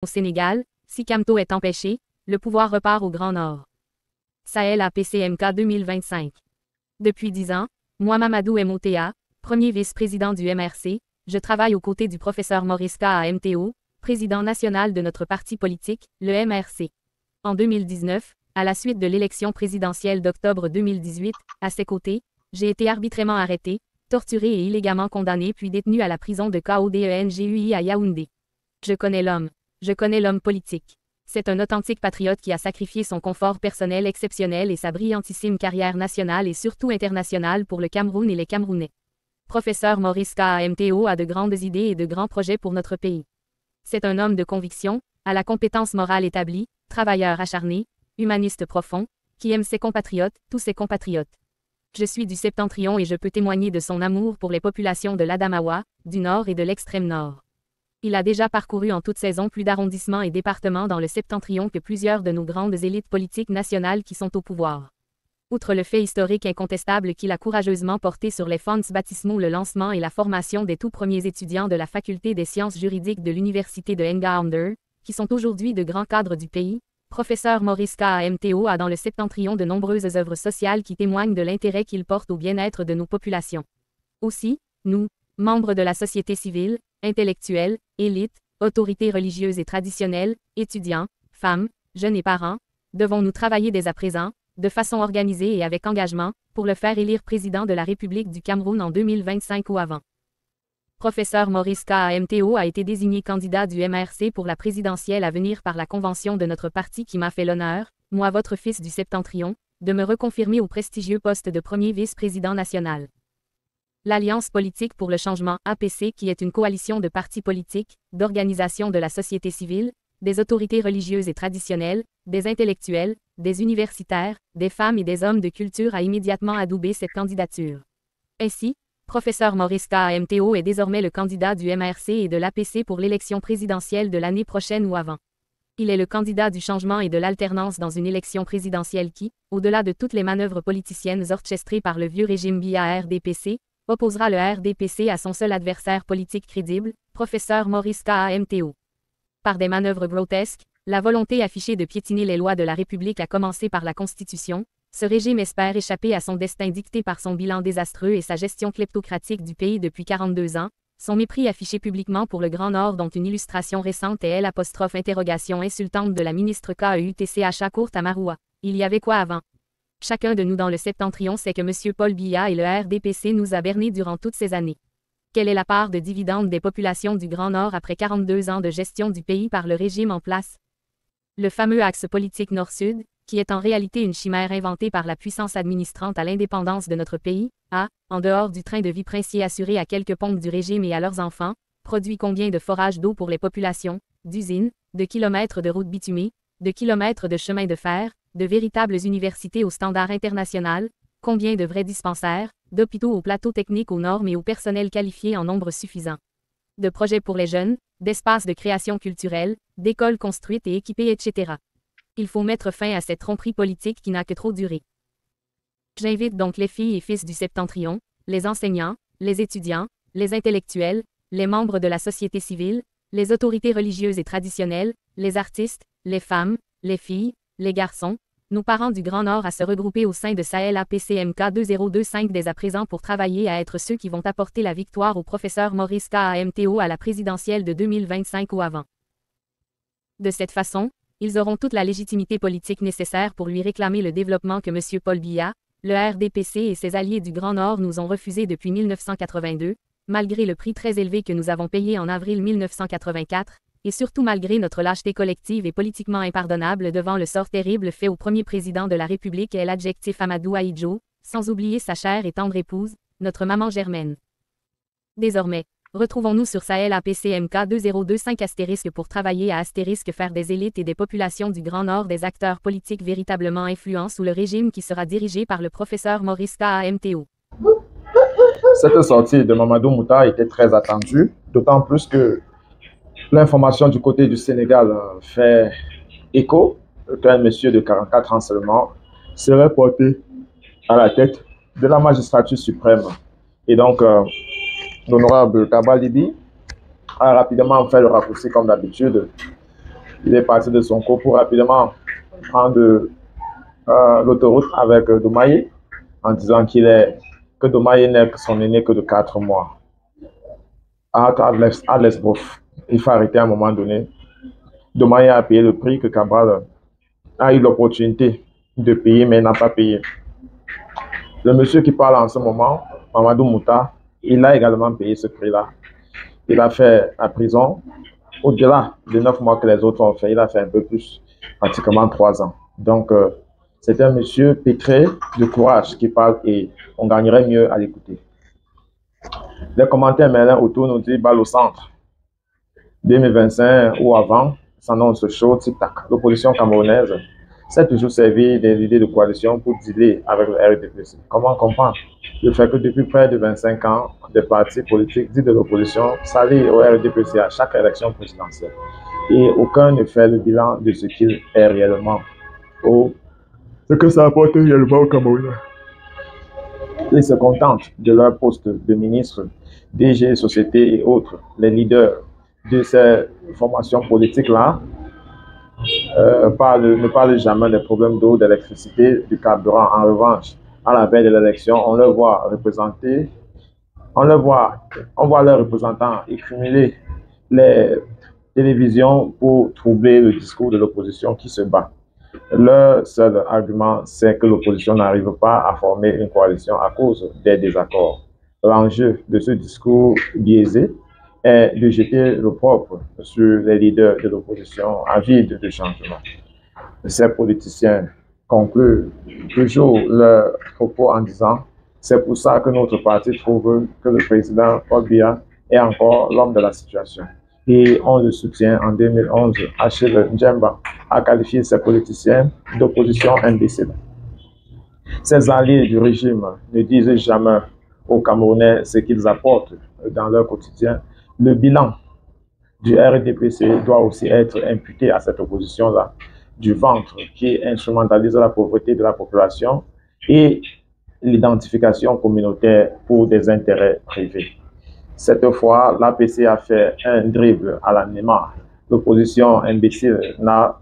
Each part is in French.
Au Sénégal, si Kamto est empêché, le pouvoir repart au Grand Nord. Sahel APCMK 2025. Depuis 10 ans, moi Mamadou Motea, premier vice-président du MRC, je travaille aux côtés du professeur Maurice Kamto, président national de notre parti politique, le MRC. En 2019, à la suite de l'élection présidentielle d'octobre 2018, à ses côtés, j'ai été arbitrairement arrêté, torturé et illégalement condamné puis détenu à la prison de KODENGUI à Yaoundé. Je connais l'homme politique. C'est un authentique patriote qui a sacrifié son confort personnel exceptionnel et sa brillantissime carrière nationale et surtout internationale pour le Cameroun et les Camerounais. Professeur Maurice Kamto a de grandes idées et de grands projets pour notre pays. C'est un homme de conviction, à la compétence morale établie, travailleur acharné, humaniste profond, qui aime ses compatriotes, tous ses compatriotes. Je suis du Septentrion et je peux témoigner de son amour pour les populations de l'Adamawa, du Nord et de l'extrême Nord. Il a déjà parcouru en toute saison plus d'arrondissements et départements dans le Septentrion que plusieurs de nos grandes élites politiques nationales qui sont au pouvoir. Outre le fait historique incontestable qu'il a courageusement porté sur les fonds baptismaux le lancement et la formation des tout premiers étudiants de la Faculté des sciences juridiques de l'Université de Ngaoundé, qui sont aujourd'hui de grands cadres du pays, professeur Maurice Kamto a dans le Septentrion de nombreuses œuvres sociales qui témoignent de l'intérêt qu'il porte au bien-être de nos populations. Aussi, nous, membres de la société civile, intellectuels, élites, autorités religieuses et traditionnelles, étudiants, femmes, jeunes et parents, devons-nous travailler dès à présent, de façon organisée et avec engagement, pour le faire élire président de la République du Cameroun en 2025 ou avant. Professeur Maurice Kamto a été désigné candidat du MRC pour la présidentielle à venir par la convention de notre parti qui m'a fait l'honneur, moi votre fils du Septentrion, de me reconfirmer au prestigieux poste de premier vice-président national. L'Alliance politique pour le changement APC qui est une coalition de partis politiques, d'organisations de la société civile, des autorités religieuses et traditionnelles, des intellectuels, des universitaires, des femmes et des hommes de culture a immédiatement adoubé cette candidature. Ainsi, professeur Maurice Kamto est désormais le candidat du MRC et de l'APC pour l'élection présidentielle de l'année prochaine ou avant. Il est le candidat du changement et de l'alternance dans une élection présidentielle qui, au-delà de toutes les manœuvres politiciennes orchestrées par le vieux régime BIA-RDPC, opposera le RDPC à son seul adversaire politique crédible, professeur Maurice Kamto. Par des manœuvres grotesques, la volonté affichée de piétiner les lois de la République a commencé par la Constitution, ce régime espère échapper à son destin dicté par son bilan désastreux et sa gestion kleptocratique du pays depuis 42 ans, son mépris affiché publiquement pour le Grand Nord dont une illustration récente est L'*interrogation insultante de la ministre KEUTCHA courte à Maroua. Il y avait quoi avant? Chacun de nous dans le Septentrion sait que M. Paul Biya et le RDPC nous a bernés durant toutes ces années. Quelle est la part de dividendes des populations du Grand Nord après 42 ans de gestion du pays par le régime en place? Le fameux axe politique Nord-Sud, qui est en réalité une chimère inventée par la puissance administrante à l'indépendance de notre pays, a, en dehors du train de vie princier assuré à quelques pompes du régime et à leurs enfants, produit combien de forages d'eau pour les populations, d'usines, de kilomètres de routes bitumées, de kilomètres de chemins de fer, de véritables universités au standard international, combien de vrais dispensaires, d'hôpitaux au plateau technique aux normes et au personnel qualifié en nombre suffisant. De projets pour les jeunes, d'espaces de création culturelle, d'écoles construites et équipées, etc. Il faut mettre fin à cette tromperie politique qui n'a que trop duré. J'invite donc les filles et fils du Septentrion, les enseignants, les étudiants, les intellectuels, les membres de la société civile, les autorités religieuses et traditionnelles, les artistes, les femmes, les filles, les garçons, nos parents du Grand Nord à se regrouper au sein de Sahel APCMK 2025 dès à présent pour travailler à être ceux qui vont apporter la victoire au professeur Maurice Kamto à la présidentielle de 2025 ou avant. De cette façon, ils auront toute la légitimité politique nécessaire pour lui réclamer le développement que M. Paul Biya, le RDPC et ses alliés du Grand Nord nous ont refusé depuis 1982, malgré le prix très élevé que nous avons payé en avril 1984, et surtout malgré notre lâcheté collective et politiquement impardonnable devant le sort terrible fait au premier président de la République et l'adjectif Amadou Ahidjo, sans oublier sa chère et tendre épouse, notre maman Germaine. Désormais, retrouvons-nous sur Sahel APCMK 2025 * pour travailler à * faire des élites et des populations du Grand Nord des acteurs politiques véritablement influents sous le régime qui sera dirigé par le professeur Maurice Kamto. Cette sortie de Mamadou Mouta était très attendue, d'autant plus que l'information du côté du Sénégal fait écho qu'un monsieur de 44 ans seulement serait porté à la tête de la magistrature suprême. Et donc, l'honorable Kaba Libi a rapidement fait le raccourci comme d'habitude Il est parti de Sonko pour rapidement prendre l'autoroute avec Domaye en disant que Domaye n'est que son aîné que de 4 mois. À Lesbos, il faut arrêter à un moment donné. Domaye a payé le prix que Cabral a eu l'opportunité de payer, mais n'a pas payé. Le monsieur qui parle en ce moment, Mamadou Mouta, il a également payé ce prix-là. Il a fait la prison au-delà de 9 mois que les autres ont fait. Il a fait un peu plus, pratiquement 3 ans. Donc, c'est un monsieur pétré de courage qui parle et on gagnerait mieux à l'écouter. Les commentaires maintenant autour nous disent balle au centre. 2025 ou avant, s'annonce chaud, tic-tac. L'opposition camerounaise s'est toujours servi des idées de coalition pour dealer avec le RDPC. Comment comprendre le fait que depuis près de 25 ans, des partis politiques dits de l'opposition s'allient au RDPC à chaque élection présidentielle et aucun ne fait le bilan de ce qu'il est réellement ou ce que ça apporte réellement au Cameroun. Ils se contentent de leur poste de ministre, DG, société et autres. Les leaders de ces formations politiques-là ne parlent jamais des problèmes d'eau, d'électricité, du carburant. En revanche, à la veille de l'élection, on voit leurs représentants accumuler les télévisions pour troubler le discours de l'opposition qui se bat. Leur seul argument, c'est que l'opposition n'arrive pas à former une coalition à cause des désaccords. L'enjeu de ce discours biaisé est de jeter le propre sur les leaders de l'opposition avides de changement. Ces politiciens concluent toujours leurs propos en disant « C'est pour ça que notre parti trouve que le président Paul Biya est encore l'homme de la situation ». Et on le soutient. En 2011, Achille Ndjemba a qualifié ces politiciens d'opposition imbécile. Ces alliés du régime ne disent jamais aux Camerounais ce qu'ils apportent dans leur quotidien. Le bilan du RDPC doit aussi être imputé à cette opposition-là, du ventre qui instrumentalise la pauvreté de la population et l'identification communautaire pour des intérêts privés. Cette fois, l'APC a fait un dribble à la Neymar. L'opposition imbécile n'a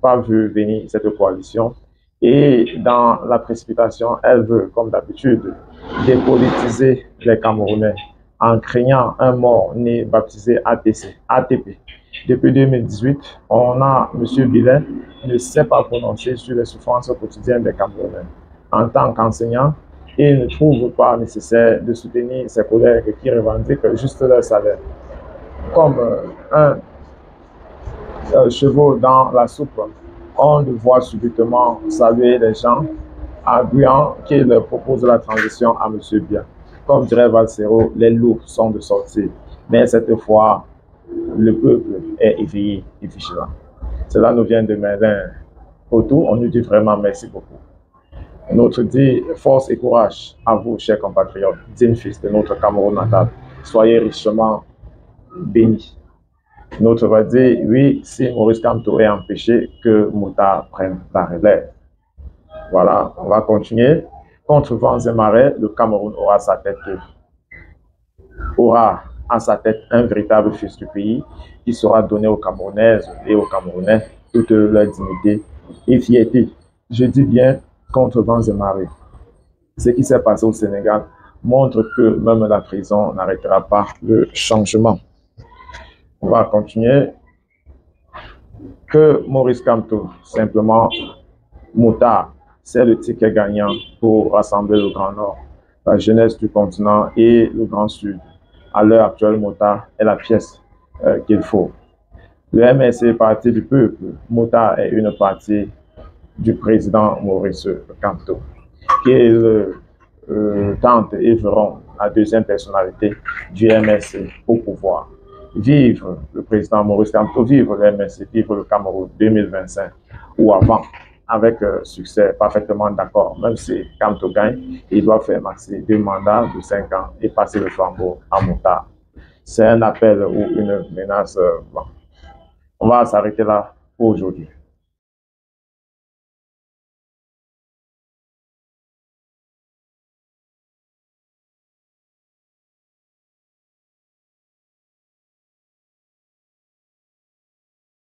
pas vu venir cette coalition et dans la précipitation, elle veut, comme d'habitude, dépolitiser les Camerounais en craignant un mort-né baptisé ATP. Depuis 2018, M. Bilet ne s'est pas prononcé sur les souffrances quotidiennes des Camerounais. En tant qu'enseignant, il ne trouve pas nécessaire de soutenir ses collègues qui revendiquent juste leur salaire. Comme un cheveu dans la soupe, on le voit subitement saluer les gens en Guyane qui leur propose la transition à M. Biya. Comme dirait Valsero, les loups sont de sortie. Mais cette fois, le peuple est éveillé et vigilant. Cela nous vient de Merlin Autou. On nous dit vraiment merci beaucoup. Notre dit force et courage à vous, chers compatriotes, dignes fils de notre Cameroun natal. Soyez richement bénis. Notre va dire oui, si Maurice Kamto est empêché, que Mouta prenne la relève. Voilà, on va continuer. Contre vents et marées, le Cameroun aura à sa tête un véritable fils du pays qui sera donné aux Camerounaises et aux Camerounais toute leur dignité et fierté. Je dis bien contre vents et marées. Ce qui s'est passé au Sénégal montre que même la prison n'arrêtera pas le changement. On va continuer. Que Maurice Kamto, simplement, Mouta, c'est le ticket gagnant pour rassembler le Grand Nord, la jeunesse du continent et le Grand Sud. À l'heure actuelle, Mouta est la pièce qu'il faut. Le MSC, parti du peuple, Mouta est une partie du président Maurice Kamto, qui est le tante Évron, la deuxième personnalité du MSC au pouvoir. Vive le président Maurice Kamto, vive le MSC, vive le Cameroun 2025 ou avant, avec succès, parfaitement d'accord. Même si Kamto gagne, il doit faire maxi 2 mandats de 5 ans et passer le flambeau à Mouta. C'est un appel ou une menace. Bon. On va s'arrêter là pour aujourd'hui.